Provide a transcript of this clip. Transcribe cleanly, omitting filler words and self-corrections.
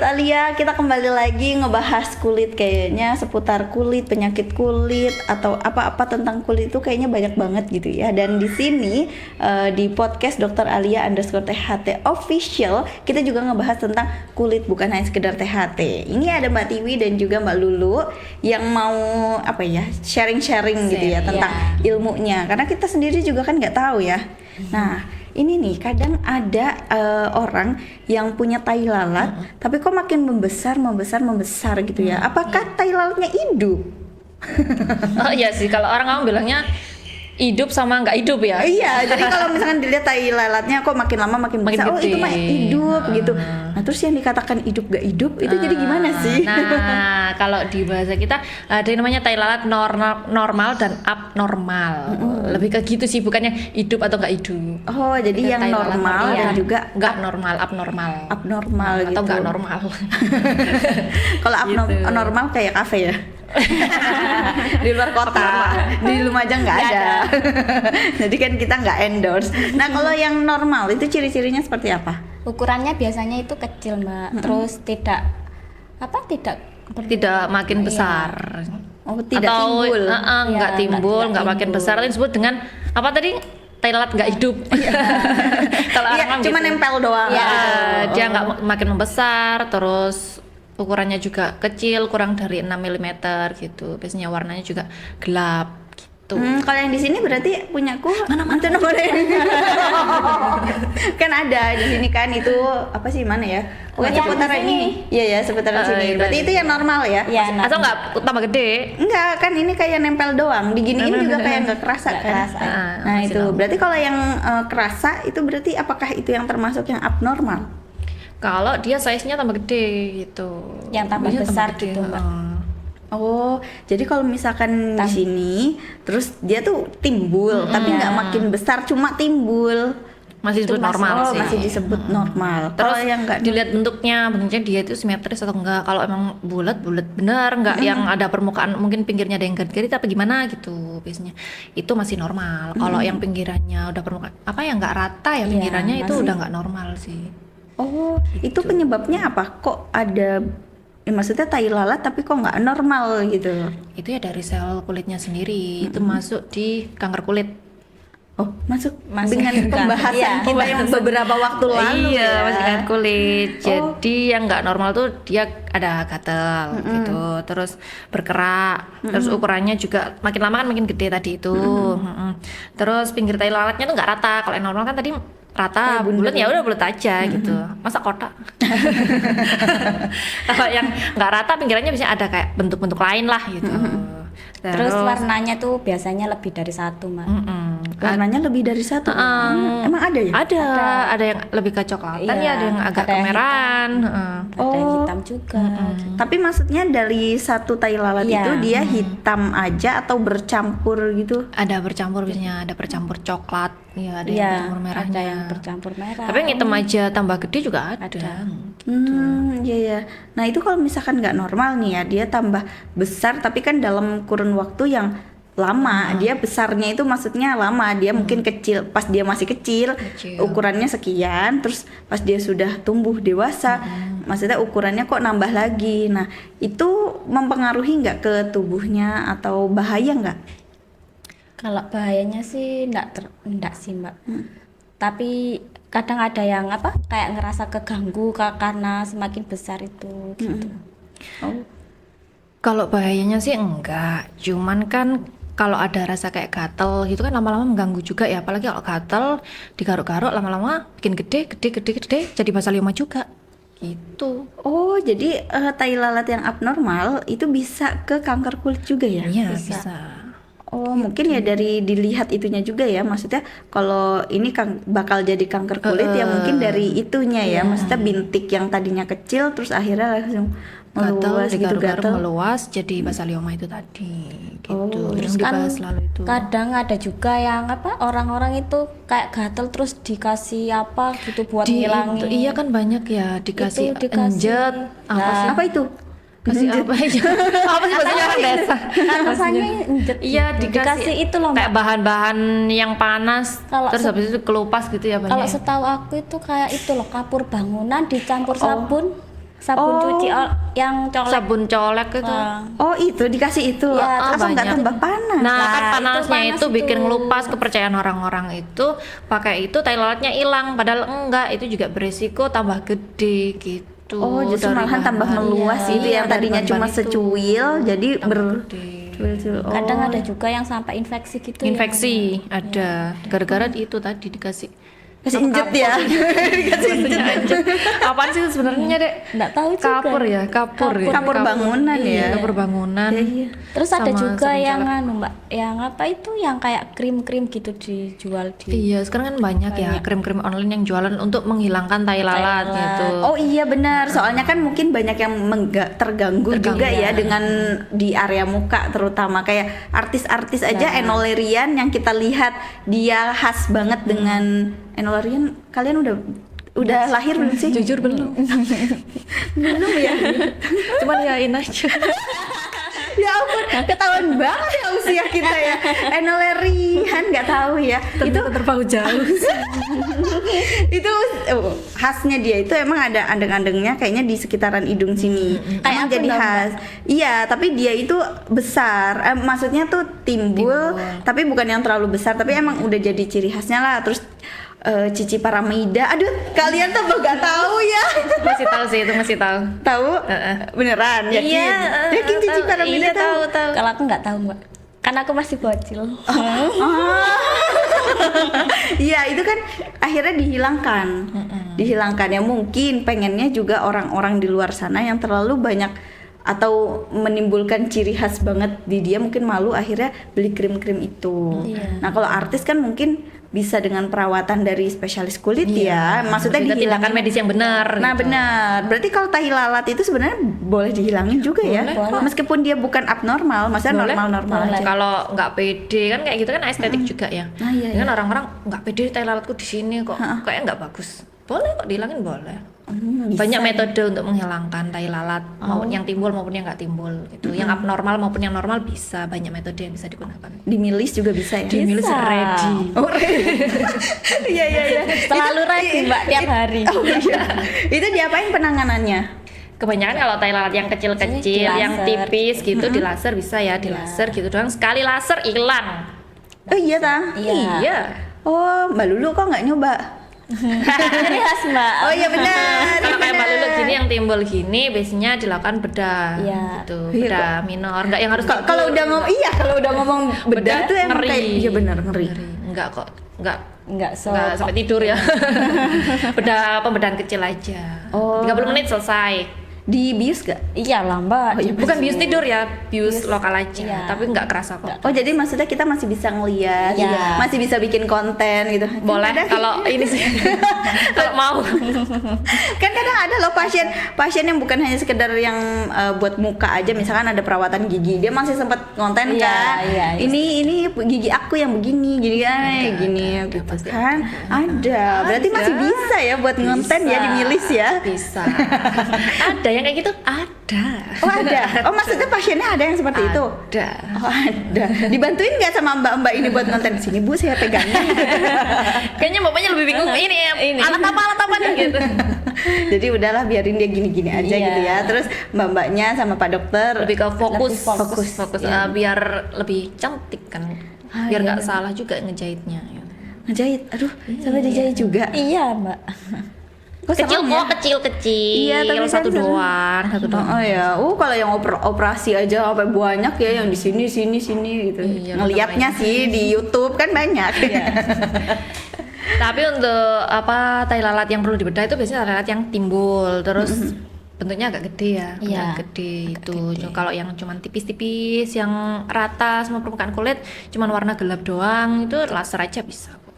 Alia, kita kembali lagi ngebahas kulit kayaknya seputar kulit, penyakit kulit atau apa-apa tentang kulit itu kayaknya banyak banget gitu ya. Dan di sini di podcast Dr. Alia _THT official kita juga ngebahas tentang kulit bukan hanya sekedar THT. Ini ada Mbak Tiwi dan juga Mbak Lulu yang mau apa ya sharing-sharing gitu ya tentang ilmunya. Karena kita sendiri juga kan nggak tahu ya. Nah ini nih kadang ada orang yang punya tai lalat tapi kok makin membesar gitu ya. Apakah tai lalatnya hidup? Oh iya sih, kalau orang kamu bilangnya hidup sama nggak hidup ya. Iya, jadi kalau misalkan dilihat tai lalatnya kok makin lama makin besar, oh itu mah hidup gitu. Nah terus yang dikatakan hidup gak hidup itu jadi gimana sih? Nah kalau di bahasa kita ada yang namanya tai lalat normal dan abnormal. Lebih ke gitu sih, bukannya hidup atau nggak hidup. Oh jadi yang normal dan juga nggak normal, abnormal gitu. Atau nggak normal. Kalau abnormal kayak kafe ya. Di luar kota, di Lumajang nggak ada. Jadi kan kita nggak endorse. Nah kalau yang normal itu ciri-cirinya seperti apa? Ukurannya biasanya itu kecil Mbak, terus tidak makin besar. Oh tidak atau, timbul? Nggak timbul, nggak makin besar. Itu disebut dengan apa tadi? Tai lalat nggak hidup. Kalau orang cuma gitu. nempel doang. Dia nggak makin membesar, terus ukurannya juga kecil, kurang dari 6 mm gitu. Biasanya warnanya juga gelap gitu. Kalau yang di sini berarti punyaku mana kan ada di sini kan itu apa sih mana ya? Bukan seputaran ini. Iya ya, seputaran sini. Berarti itu yang normal ya? Atau nggak tambah gede? Enggak, kan ini kayak nempel doang. Diginiin juga kayak nggak kerasa kan? Nah itu normal. Berarti kalau yang kerasa itu berarti apakah itu yang termasuk yang abnormal? Kalau dia size-nya tambah gede gitu. Yang tambah besar gitu, Mbak. Oh, jadi kalau misalkan di sini terus dia tuh timbul tapi nggak makin besar, cuma timbul. Masih disebut normal sih. Masih disebut normal. Terus yang nggak dilihat bentuknya dia itu simetris atau enggak. Kalau emang bulat benar, enggak yang ada permukaan mungkin pinggirnya ada yang garis tapi gimana gitu biasanya. Itu masih normal. Kalau yang pinggirannya udah permukaan enggak rata ya pinggirannya itu udah enggak normal sih. Oh, gitu. Itu penyebabnya apa? Kok ada maksudnya tai lalat tapi kok nggak normal gitu? Itu ya dari sel kulitnya sendiri. Itu masuk di kanker kulit. Oh, masuk dengan pembahasan kita yang beberapa waktu lalu ya. Masih kanker kulit. Jadi yang nggak normal tuh dia ada gatal gitu, terus berkerak, terus ukurannya juga makin lama kan makin gede tadi itu. Terus pinggir tai lalatnya tuh nggak rata. Kalau yang normal kan tadi rata, bulat ya udah bulat aja gitu. Masa kotak? Kalau yang nggak rata pinggirannya bisa ada kayak bentuk-bentuk lain lah gitu. Terus warnanya tuh biasanya lebih dari satu, Mbak. Warnanya lebih dari satu? Emang ada ya? Ada yang lebih kecoklatan ya, ada yang agak kemerahan. Ada yang hitam juga. Gitu. Tapi maksudnya dari satu tai lalat itu dia hitam aja atau bercampur gitu? Ada bercampur biasanya, ada bercampur coklat, ya ada yang bercampur merahnya. Ada yang bercampur merah. Tapi yang hitam aja tambah gede juga ada. Gitu. Iya. Nah itu kalau misalkan nggak normal nih ya, dia tambah besar tapi kan dalam kurun waktu yang lama. Dia besarnya itu maksudnya lama, dia mungkin kecil pas dia masih kecil ukurannya sekian, terus pas dia sudah tumbuh dewasa maksudnya ukurannya kok nambah lagi. Nah itu mempengaruhi nggak ke tubuhnya atau bahaya nggak? Kalau bahayanya sih enggak sih Mbak. Tapi kadang ada yang kayak ngerasa keganggu karena semakin besar itu gitu. Kalau bahayanya sih enggak, cuman kan kalau ada rasa kayak gatel gitu kan lama-lama mengganggu juga ya, apalagi kalau gatel digaruk-garuk lama-lama bikin gede jadi basalioma juga gitu. Oh jadi tai lalat yang abnormal itu bisa ke kanker kulit juga ya? Iya bisa. Oh gitu. Mungkin ya dari dilihat itunya juga ya, maksudnya kalau ini bakal jadi kanker kulit ya mungkin dari itunya ya, maksudnya bintik yang tadinya kecil terus akhirnya langsung meluas jadi basalioma itu tadi gitu. Terus kan itu. Kadang ada juga yang orang-orang itu kayak gatel terus dikasih apa gitu buat ngilangin. Iya kan banyak ya dikasih enjet apa itu? Kasih apa aja? Apa sih bahasanya orang desa? Rasanya enjet. Iya dikasih itu loh. Kayak bahan-bahan yang panas. Terus habis itu kelupas gitu ya banyak. Kalau setahu aku itu kayak itu loh, kapur bangunan dicampur sabun. sabun Oh. cuci yang colek. Sabun colek itu. Nah, Oh itu dikasih itu, Ya, apa nggak banyak. tambah panas? Nah, Nah, kan itu panasnya panas itu bikin itu. ngelupas kepercayaan orang-orang itu pakai itu tai lalatnya hilang, padahal enggak, itu juga beresiko tambah gede gitu. Oh justru dari malahan tambah bahan. meluas Iya, itu yang dari tadinya bahan-bahan cuma itu. secuil jadi Tambah gede. Oh. kadang ada juga yang sampai infeksi gitu. Infeksi ada gara-gara itu tadi dikasih kasih injet ya. Dikasih injet. apaan sih sebenarnya dek? Nggak tahu juga. Kapur ya, kapur ya. Kapur bangunan Iya, ya. kapur bangunan. Iya. Terus ada Sama juga sabun yang colek. anu Mbak, yang apa itu yang kayak krim-krim gitu dijual di. Iya, sekarang kan banyak ya krim-krim online yang jualan untuk menghilangkan tai lalat lalat. gitu. Oh iya benar, soalnya kan mungkin banyak yang terganggu juga ya dengan di area muka terutama kayak artis-artis aja Enolerian yang kita lihat dia khas banget dengan Enolerian. Kalian udah lahir belum sih? Jujur belum. Belum ya? Cuman yain aja. Ya ampun, ketahuan banget ya usia kita ya. Enolerian nggak tahu ya. Itu terpaku jauh. itu khasnya dia itu emang ada andeng-andengnya kayaknya di sekitaran hidung sini. Emang Kayak apa jadi dong, khas. Iya, tapi dia itu besar. Maksudnya tuh timbul, tapi bukan yang terlalu besar, tapi emang udah jadi ciri khasnya lah. Terus Cici Paramida. Aduh, kalian tuh gak tahu ya. Masih tahu sih, itu masih tahu. Tahu? Beneran? Yakin? Iya, Yakin Cici tahu. Paramida Iya, tahu? tahu. Kalau aku nggak tahu Mbak, karena aku masih bocil. Iya, itu kan akhirnya dihilangkan. Dihilangkan ya, mungkin pengennya juga orang-orang di luar sana yang terlalu banyak atau menimbulkan ciri khas banget di dia mungkin malu akhirnya beli krim-krim itu. Nah, kalau artis kan mungkin bisa dengan perawatan dari spesialis kulit ya. Maksudnya Kita dihilangkan tindakan medis yang benar. Nah gitu. benar, berarti kalau tahi lalat itu sebenarnya boleh dihilangin juga ya, meskipun dia bukan abnormal, maksudnya Boleh. normal-normal aja. Kalau nggak pede kan kayak gitu kan estetik juga ya. Ah, iya, Kan orang-orang nggak pede tai lalatku di sini kok kayak nggak bagus. Boleh kok dihilangin boleh. Bisa. Banyak metode untuk menghilangkan tai lalat, maupun yang timbul maupun yang nggak timbul gitu. Yang abnormal maupun yang normal bisa, banyak metode yang bisa digunakan. Dimilis juga bisa ya. Dimilis Bisa. ready. Oh, iya iya iya. Selalu ready Mbak tiap hari. Oh iya. Itu diapain penanganannya? Kebanyakan kalau tai lalat yang kecil-kecil, Di yang laser. tipis gitu, di laser bisa ya, di laser gitu doang. Sekali laser hilang. Oh iya ta? Iya. Oh Mbak Lulu kok nggak nyoba? Ciri khas Mbak. Oh iya benar. Kalau kayak Mbak Lulu benar. gini yang timbul gini biasanya dilakukan bedah Iya. gitu, Iya, bedah minor, enggak yang harus Kalau udah ngomong iya, kalau udah ngomong bedah Bedah tuh emang ngeri. kayak iya benar ngeri. Enggak kok, enggak Enggak enggak sampai tidur ya. Bedah pembedahan kecil aja. Oh. 30 menit selesai. Di bius gak? Iya lah Mbak. Bukan bius tidur ya, bius lokal aja, Iya. tapi enggak kerasa kok. Oh jadi maksudnya kita masih bisa ngeliat, Iya. masih bisa bikin konten gitu. Boleh Kadang- kalau ini sih. Kalau mau. kan kadang ada loh pasien yang bukan hanya sekedar yang buat muka aja, misalkan ada perawatan gigi dia masih sempat konten Iya, kan iya, iya. ini gigi aku yang begini jadi gini gitu kan ada berarti masih bisa ya buat ngonten ya di Milis ya. Bisa. Ada yang kayak gitu? Ada. Oh ada, oh maksudnya pasiennya ada yang seperti itu. Ada. Oh ada, dibantuin nggak sama mbak-mbak ini buat ngonten sini bu saya pegangnya. Kayaknya bapaknya lebih bingung ini alat apa gitu. Jadi udahlah biarin dia gini-gini aja Iya. gitu ya. Terus mbak-mbaknya sama pak dokter Lebih ke fokus, Lebih fokus, iya. biar lebih cantik kan. Biar nggak salah juga ngejahitnya. ngejahit. Aduh, sampai dijahit juga. Iya Mbak. Kok Kecil serem kok, ya? kecil-kecil. Iya, tapi kan satu serem. doang, satu doang. Oh ya, kalau yang operasi aja sampai banyak ya yang di sini gitu. Iya, Ngelihatnya sih di YouTube kan banyak. Tapi untuk apa tai lalat yang perlu dibedah itu biasanya tai lalat yang timbul terus bentuknya agak gede ya, Iya, agak gede itu. Kalau yang cuman tipis-tipis yang rata semua permukaan kulit, cuman warna gelap doang itu laser aja bisa kok.